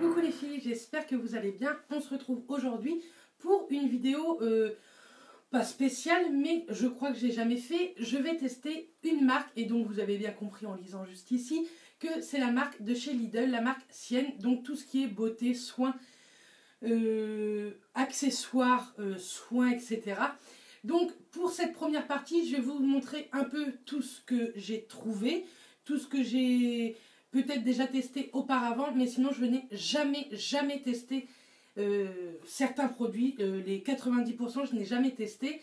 Coucou les filles, j'espère que vous allez bien. On se retrouve aujourd'hui pour une vidéo pas spéciale, mais je crois que je n'ai jamais fait. Je vais tester une marque et donc vous avez bien compris en lisant juste ici que c'est la marque de chez Lidl, la marque Sienne. Donc tout ce qui est beauté, soins, accessoires, soins, etc. Donc pour cette première partie, je vais vous montrer un peu tout ce que j'ai trouvé, tout ce que j'ai peut-être déjà testé auparavant, mais sinon je n'ai jamais testé certains produits, les 90% je n'ai jamais testé.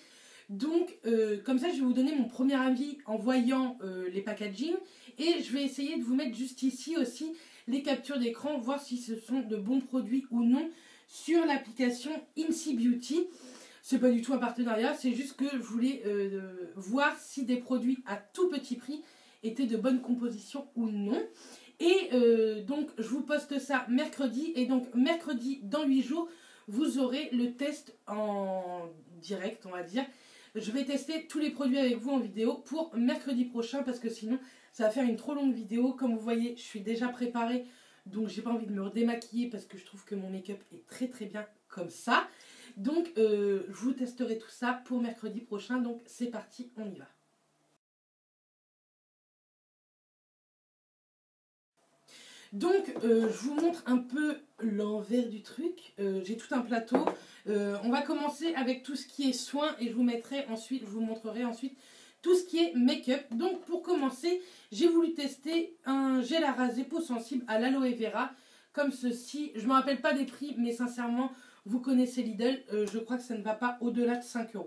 Donc comme ça je vais vous donner mon premier avis en voyant les packaging, et je vais essayer de vous mettre juste ici aussi les captures d'écran, voir si ce sont de bons produits ou non sur l'application Incy Beauty. C'est pas du tout un partenariat, c'est juste que je voulais voir si des produits à tout petit prix étaient de bonne composition ou non. Et donc je vous poste ça mercredi, et donc mercredi dans 8 jours vous aurez le test en direct, on va dire. Je vais tester tous les produits avec vous en vidéo pour mercredi prochain, parce que sinon ça va faire une trop longue vidéo. Comme vous voyez, je suis déjà préparée, donc j'ai pas envie de me redémaquiller parce que je trouve que mon make-up est très bien comme ça. Donc je vous testerai tout ça pour mercredi prochain, donc c'est parti, on y va. Donc je vous montre un peu l'envers du truc. J'ai tout un plateau. On va commencer avec tout ce qui est soins, et je vous montrerai ensuite tout ce qui est make-up. Donc pour commencer, j'ai voulu tester un gel à raser peau sensible à l'aloe vera comme ceci. Je ne me rappelle pas des prix, mais sincèrement, vous connaissez Lidl, je crois que ça ne va pas au-delà de 5 €.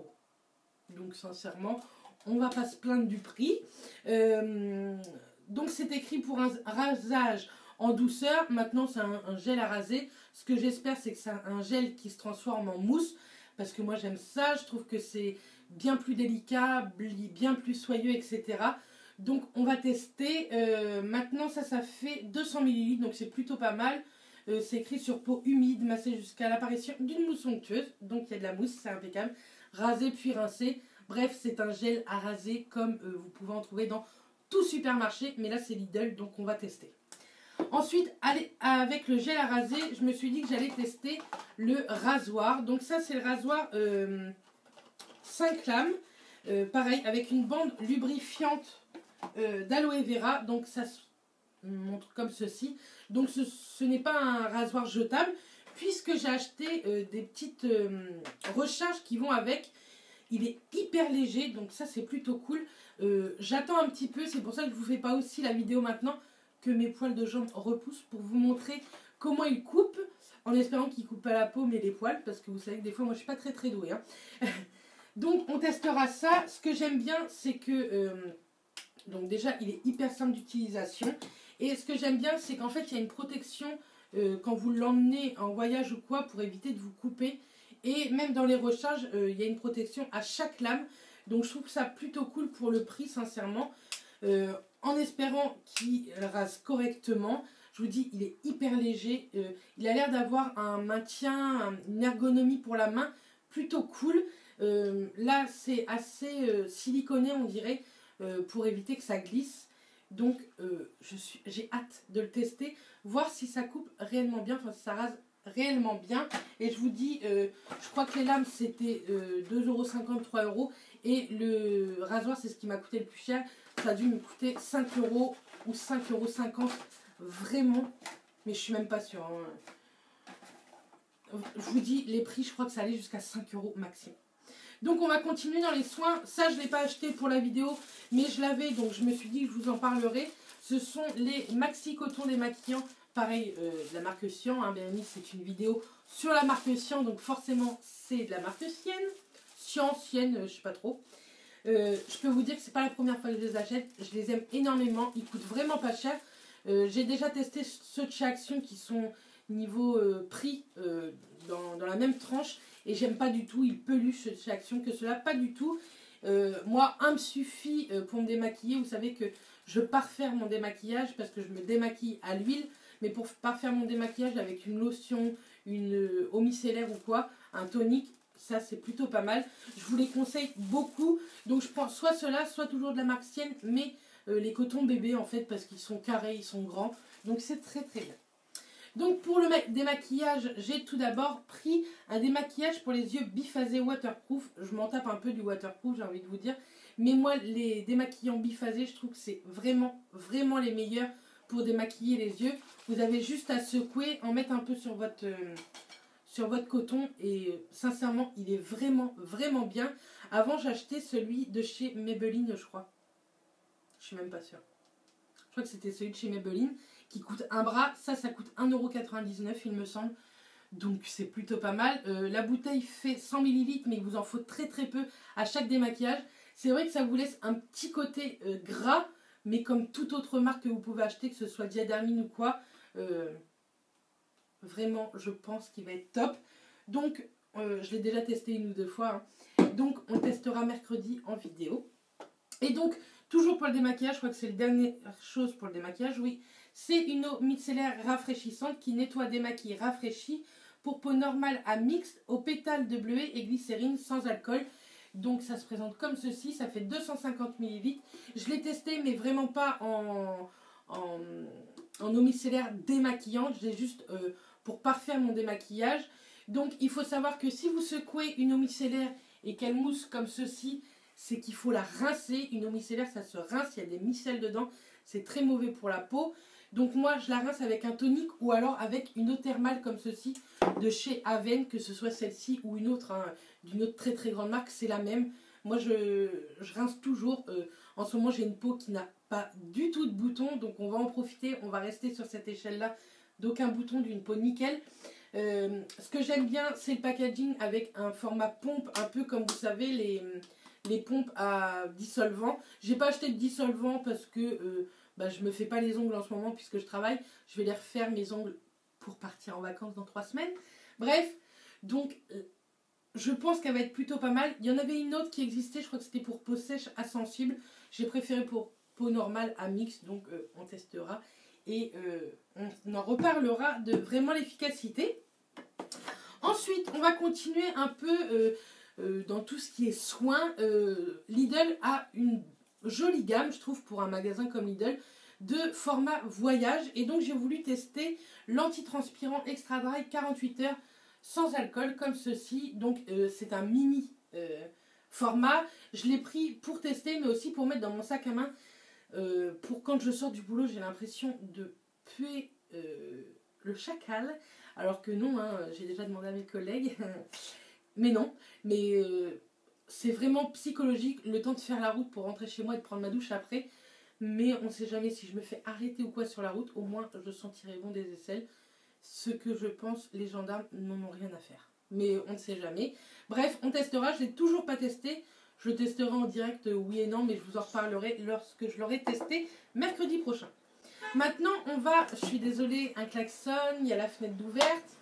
Donc sincèrement, on ne va pas se plaindre du prix. Donc c'est écrit pour un rasage en douceur. Maintenant c'est un gel à raser. Ce que j'espère, c'est que c'est un gel qui se transforme en mousse, parce que moi j'aime ça. Je trouve que c'est bien plus délicat, bien plus soyeux, etc. Donc on va tester. Maintenant ça fait 200 ml, donc c'est plutôt pas mal. C'est écrit sur peau humide, massée jusqu'à l'apparition d'une mousse onctueuse. Donc il y a de la mousse, c'est impeccable. Raser puis rincer. Bref, c'est un gel à raser comme vous pouvez en trouver dans tout supermarché, mais là c'est Lidl, donc on va tester. Ensuite, avec le gel à raser, je me suis dit que j'allais tester le rasoir. Donc ça c'est le rasoir 5 lames, pareil avec une bande lubrifiante d'aloe vera. Donc ça se montre comme ceci. Donc ce n'est pas un rasoir jetable, puisque j'ai acheté des petites recharges qui vont avec. Il est hyper léger, donc ça c'est plutôt cool. J'attends un petit peu, c'est pour ça que je vous fais pas aussi la vidéo maintenant que mes poils de jambes repoussent, pour vous montrer comment il coupe, en espérant qu'il coupe pas la peau mais les poils, parce que vous savez que des fois moi je suis pas très douée, hein. Donc on testera ça. Ce que j'aime bien, c'est que donc déjà il est hyper simple d'utilisation, et ce que j'aime bien, c'est qu'en fait il y a une protection quand vous l'emmenez en voyage ou quoi, pour éviter de vous couper. Et même dans les recharges, il y a une protection à chaque lame. Donc je trouve ça plutôt cool pour le prix, sincèrement. En espérant qu'il rase correctement. Je vous dis, il est hyper léger. Il a l'air d'avoir un maintien, une ergonomie pour la main plutôt cool. Là, c'est assez siliconé, on dirait, pour éviter que ça glisse. Donc j'ai hâte de le tester, voir si ça coupe réellement bien, enfin si ça rase réellement bien. Et je vous dis, je crois que les lames c'était 2,50 €, 3 €, et le rasoir c'est ce qui m'a coûté le plus cher. Ça a dû me coûter 5 € ou 5,50 € vraiment, mais je suis même pas sûre, hein. Je vous dis les prix, je crois que ça allait jusqu'à 5 € maximum. Donc on va continuer dans les soins. Ça je ne l'ai pas acheté pour la vidéo, mais je l'avais, donc je me suis dit que je vous en parlerai. Ce sont les Maxi Coton démaquillants, pareil, de la marque Sienne, hein. Bien évidemment c'est une vidéo sur la marque Sienne, donc forcément c'est de la marque Sienne, je sais pas trop. Je peux vous dire que c'est pas la première fois que je les achète. Je les aime énormément, ils coûtent vraiment pas cher. J'ai déjà testé ceux de chez Action qui sont niveau prix dans la même tranche, et j'aime pas du tout. Ils peluchent chez Action que cela, pas du tout. Moi, un me suffit pour me démaquiller. Vous savez que je parfaire mon démaquillage parce que je me démaquille à l'huile, mais pour parfaire mon démaquillage avec une lotion, une eau micellaire ou quoi, un tonique, ça c'est plutôt pas mal. Je vous les conseille beaucoup. Donc je prends soit cela, soit toujours de la marque Sienne, mais les cotons bébés en fait, parce qu'ils sont carrés, ils sont grands, donc c'est très bien. Donc pour le démaquillage, j'ai tout d'abord pris un démaquillage pour les yeux biphasé waterproof. Je m'en tape un peu du waterproof, j'ai envie de vous dire. Mais moi, les démaquillants biphasés, je trouve que c'est vraiment, vraiment les meilleurs pour démaquiller les yeux. Vous avez juste à secouer, en mettre un peu sur votre coton. Et sincèrement, il est vraiment, vraiment bien. Avant, j'achetais celui de chez Maybelline, je crois. Je suis même pas sûre. Je crois que c'était celui de chez Maybelline qui coûte un bras. Ça coûte 1,99 € il me semble. Donc c'est plutôt pas mal. La bouteille fait 100 ml, mais il vous en faut très très peu à chaque démaquillage. C'est vrai que ça vous laisse un petit côté gras, mais comme toute autre marque que vous pouvez acheter, que ce soit Diadermine ou quoi, vraiment je pense qu'il va être top. Donc je l'ai déjà testé une ou deux fois. Hein. Donc on testera mercredi en vidéo. Et donc toujours pour le démaquillage, je crois que c'est la dernière chose pour le démaquillage, oui. C'est une eau micellaire rafraîchissante qui nettoie, démaquille, rafraîchit pour peau normale à mixte aux pétales de bleuet et glycérine sans alcool. Donc ça se présente comme ceci, ça fait 250 ml. Je l'ai testé mais vraiment pas en eau micellaire démaquillante, je l'ai juste pour parfaire mon démaquillage. Donc il faut savoir que si vous secouez une eau micellaire et qu'elle mousse comme ceci, c'est qu'il faut la rincer. Une eau micellaire ça se rince, il y a des micelles dedans, c'est très mauvais pour la peau. Donc moi je la rince avec un tonique ou alors avec une eau thermale comme ceci de chez Aven, que ce soit celle-ci ou une autre, hein, d'une autre très très grande marque, c'est la même. Moi je rince toujours. En ce moment j'ai une peau qui n'a pas du tout de boutons, donc on va en profiter, on va rester sur cette échelle là d'aucun bouton, d'une peau nickel. Ce que j'aime bien c'est le packaging avec un format pompe, un peu comme vous savez les pompes à dissolvant. J'ai pas acheté de dissolvant parce que je me fais pas les ongles en ce moment puisque je travaille. Je vais les refaire mes ongles pour partir en vacances dans 3 semaines. Bref, donc je pense qu'elle va être plutôt pas mal. Il y en avait une autre qui existait, je crois que c'était pour peau sèche à sensible. J'ai préféré pour peau normale à mixte, donc on testera. Et on en reparlera de vraiment l'efficacité. Ensuite, on va continuer un peu dans tout ce qui est soins. Lidl a une jolie gamme, je trouve, pour un magasin comme Lidl, de format voyage. Et donc, j'ai voulu tester l'antitranspirant Extra Dry 48 heures sans alcool, comme ceci. Donc, c'est un mini format. Je l'ai pris pour tester, mais aussi pour mettre dans mon sac à main. Pour quand je sors du boulot, j'ai l'impression de puer le chacal. Alors que non, hein, j'ai déjà demandé à mes collègues. Mais non, mais c'est vraiment psychologique, le temps de faire la route pour rentrer chez moi et de prendre ma douche après. Mais on ne sait jamais si je me fais arrêter ou quoi sur la route, au moins je sentirai bon des aisselles. Ce que je pense, les gendarmes n'en ont rien à faire. Mais on ne sait jamais. Bref, on testera, je ne l'ai toujours pas testé. Je le testerai en direct, oui et non, mais je vous en reparlerai lorsque je l'aurai testé mercredi prochain. Maintenant, on va, je suis désolée, un klaxon, il y a la fenêtre d'ouverte.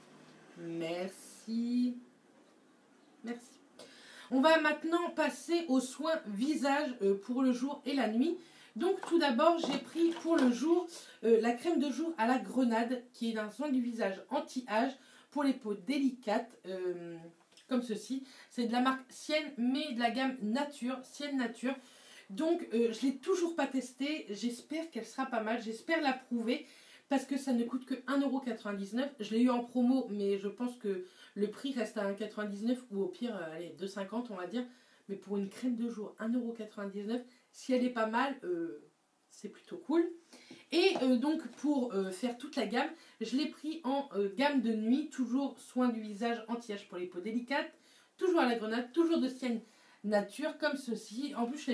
Merci. Merci. On va maintenant passer aux soins visage pour le jour et la nuit. Donc tout d'abord, j'ai pris pour le jour la crème de jour à la grenade, qui est un soin du visage anti-âge pour les peaux délicates, comme ceci. C'est de la marque Sienne, mais de la gamme Nature, Sienne Nature. Donc je ne l'ai toujours pas testée, j'espère qu'elle sera pas mal, j'espère l'approuver, parce que ça ne coûte que 1,99 €. Je l'ai eu en promo, mais je pense que le prix reste à 1,99 € ou au pire, allez, 2,50 € on va dire. Mais pour une crème de jour, 1,99 €, si elle est pas mal, c'est plutôt cool. Et donc pour faire toute la gamme, je l'ai pris en gamme de nuit, toujours soin du visage anti-âge pour les peaux délicates, toujours à la grenade, toujours de Sienne Nature, comme ceci. En plus,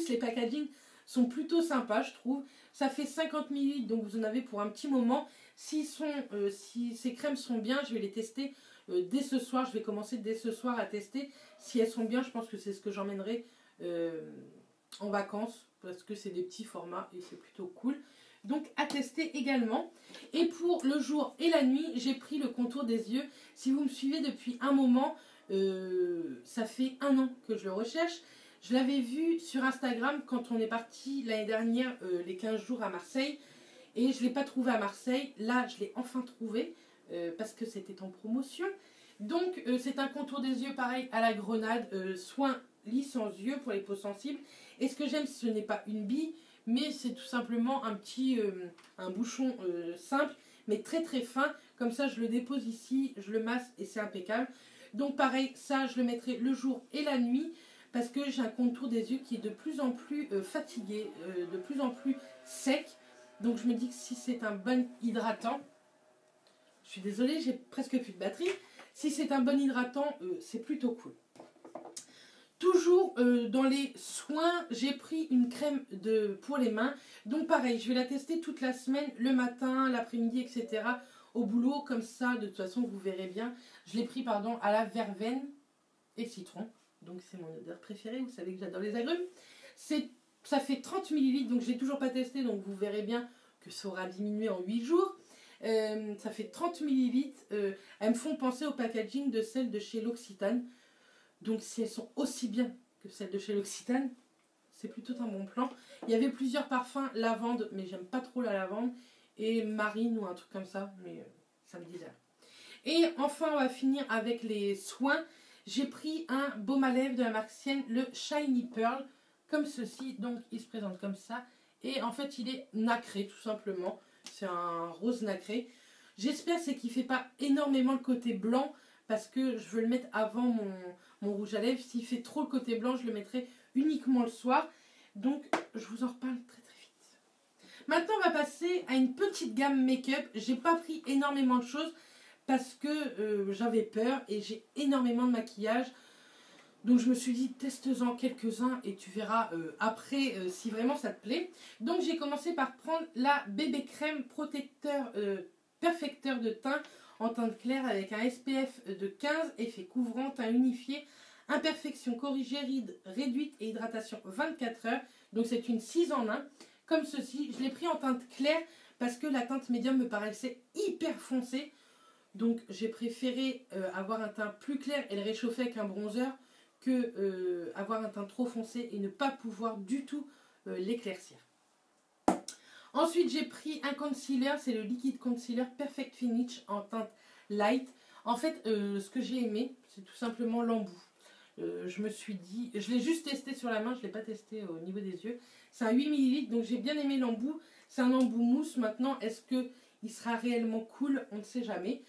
les packaging sont plutôt sympas, je trouve. Ça fait 50 ml, donc vous en avez pour un petit moment. Si ces crèmes sont bien, je vais les tester dès ce soir. Je vais commencer dès ce soir à tester. Si elles sont bien, je pense que c'est ce que j'emmènerai en vacances, parce que c'est des petits formats et c'est plutôt cool. Donc à tester également. Et pour le jour et la nuit, j'ai pris le contour des yeux. Si vous me suivez depuis un moment, ça fait 1 an que je le recherche. Je l'avais vu sur Instagram quand on est parti l'année dernière, les 15 jours à Marseille. Et je ne l'ai pas trouvé à Marseille. Là, je l'ai enfin trouvé parce que c'était en promotion. Donc, c'est un contour des yeux pareil à la grenade, soin lit sans yeux pour les peaux sensibles. Et ce que j'aime, ce n'est pas une bille, mais c'est tout simplement un bouchon simple, mais très très fin. Comme ça, je le dépose ici, je le masse et c'est impeccable. Donc pareil, ça, je le mettrai le jour et la nuit, parce que j'ai un contour des yeux qui est de plus en plus fatigué, de plus en plus sec. Donc je me dis que si c'est un bon hydratant, je suis désolée, j'ai presque plus de batterie. Si c'est un bon hydratant, c'est plutôt cool. Toujours dans les soins, j'ai pris une crème pour les mains. Donc pareil, je vais la tester toute la semaine, le matin, l'après-midi, etc. Au boulot, comme ça, de toute façon, vous verrez bien. Je l'ai pris, pardon, à la verveine et citron. Donc c'est mon odeur préférée, vous savez que j'adore les agrumes. Ça fait 30 ml, donc je ne l'ai toujours pas testé, donc vous verrez bien que ça aura diminué en 8 jours. Ça fait 30 ml. Elles me font penser au packaging de celles de chez L'Occitane. Donc si elles sont aussi bien que celles de chez L'Occitane, c'est plutôt un bon plan. Il y avait plusieurs parfums, lavande, mais j'aime pas trop la lavande. Et marine ou un truc comme ça, mais ça me disait. Et enfin, on va finir avec les soins. J'ai pris un baume à lèvres de la marque Sienne, le Shiny Pearl, comme ceci. Donc, il se présente comme ça. Et en fait, il est nacré, tout simplement. C'est un rose nacré. J'espère c'est qu'il ne fait pas énormément le côté blanc, parce que je veux le mettre avant mon rouge à lèvres. S'il fait trop le côté blanc, je le mettrai uniquement le soir. Donc, je vous en reparle très très vite. Maintenant, on va passer à une petite gamme make-up. J'ai pas pris énormément de choses, parce que j'avais peur et j'ai énormément de maquillage. Donc je me suis dit, teste-en quelques-uns et tu verras après si vraiment ça te plaît. Donc j'ai commencé par prendre la bébé crème protecteur perfecteur de teint en teinte claire avec un SPF de 15, effet couvrant, teint unifié, imperfection corrigée, rides réduite et hydratation 24 heures. Donc c'est une 6 en 1, comme ceci. Je l'ai pris en teinte claire parce que la teinte médium me paraissait hyper foncée. Donc j'ai préféré avoir un teint plus clair et le réchauffer avec un bronzer que avoir un teint trop foncé et ne pas pouvoir du tout l'éclaircir. Ensuite j'ai pris un concealer, c'est le liquide concealer Perfect Finish en teinte light. En fait ce que j'ai aimé c'est tout simplement l'embout. Je me suis dit, je l'ai juste testé sur la main, je ne l'ai pas testé au niveau des yeux. C'est un 8 ml, donc j'ai bien aimé l'embout. C'est un embout mousse. Maintenant, est-ce qu'il sera réellement cool? On ne sait jamais.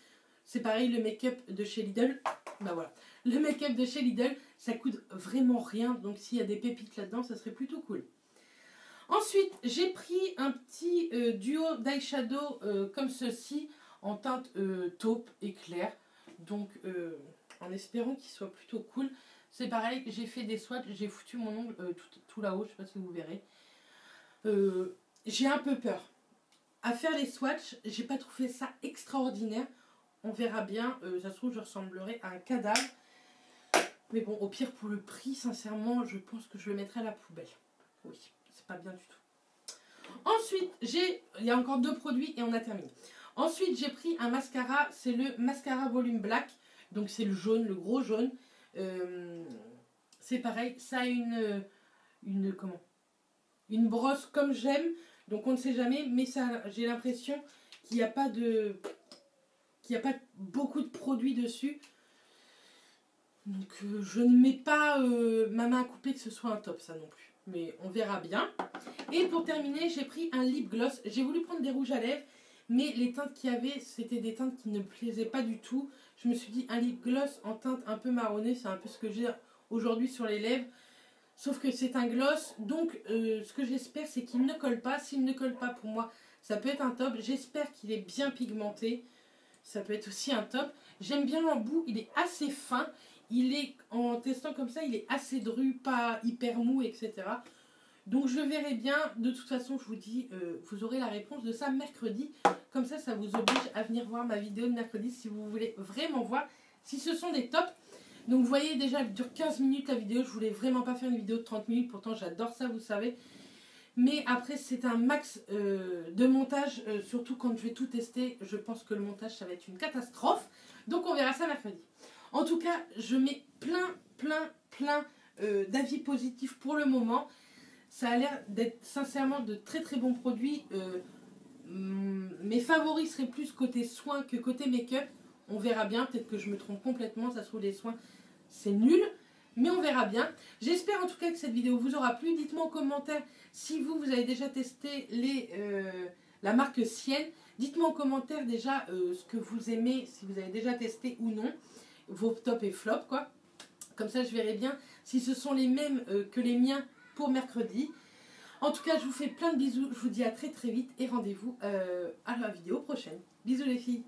C'est pareil, le make-up de chez Lidl. Bah voilà. Le make-up de chez Lidl, ça coûte vraiment rien. Donc s'il y a des pépites là-dedans, ça serait plutôt cool. Ensuite, j'ai pris un petit duo d'eyeshadow comme ceci, en teinte taupe et claire. Donc en espérant qu'il soit plutôt cool. C'est pareil, j'ai fait des swatchs, j'ai foutu mon ongle tout là-haut, je ne sais pas si vous verrez. J'ai un peu peur. À faire les swatchs, j'ai pas trouvé ça extraordinaire. On verra bien, ça se trouve je ressemblerai à un cadavre. Mais bon, au pire pour le prix, sincèrement, je pense que je le mettrai à la poubelle. Oui, c'est pas bien du tout. Ensuite, il y a encore 2 produits et on a terminé. Ensuite, j'ai pris un mascara, c'est le Mascara Volume Black. Donc c'est le jaune, le gros jaune. C'est pareil, ça a une brosse comme j'aime. Donc on ne sait jamais, mais j'ai l'impression qu'il n'y a pas beaucoup de produits dessus. Donc je ne mets pas ma main à couper que ce soit un top, ça non plus. Mais on verra bien. Et pour terminer, j'ai pris un lip gloss. J'ai voulu prendre des rouges à lèvres, mais les teintes qu'il y avait, c'était des teintes qui ne me plaisaient pas du tout. Je me suis dit, un lip gloss en teinte un peu marronnée, c'est un peu ce que j'ai aujourd'hui sur les lèvres. Sauf que c'est un gloss, donc ce que j'espère, c'est qu'il ne colle pas. S'il ne colle pas, pour moi, ça peut être un top. J'espère qu'il est bien pigmenté. Ça peut être aussi un top. J'aime bien l'embout, il est assez fin. Il est, en testant comme ça, il est assez dru, pas hyper mou, etc. Donc je verrai bien. De toute façon, je vous dis, vous aurez la réponse de ça mercredi. Comme ça, ça vous oblige à venir voir ma vidéo de mercredi si vous voulez vraiment voir si ce sont des tops. Donc vous voyez déjà, elle dure 15 minutes la vidéo. Je voulais vraiment pas faire une vidéo de 30 minutes. Pourtant, j'adore ça, vous savez. Mais après, c'est un max de montage. Surtout quand je vais tout tester. Je pense que le montage, ça va être une catastrophe. Donc on verra ça mercredi. En tout cas, je mets plein d'avis positifs pour le moment. Ça a l'air d'être sincèrement de très très bons produits. Mes favoris seraient plus côté soins que côté make-up. On verra bien, peut-être que je me trompe complètement. Ça se trouve, les soins, c'est nul. Mais on verra bien. J'espère en tout cas que cette vidéo vous aura plu. Dites-moi en commentaire si vous avez déjà testé la marque Sienne. Dites-moi en commentaire déjà ce que vous aimez, si vous avez déjà testé ou non. Vos tops et flops, quoi. Comme ça, je verrai bien si ce sont les mêmes que les miens pour mercredi. En tout cas, je vous fais plein de bisous. Je vous dis à très très vite et rendez-vous à la vidéo prochaine. Bisous les filles.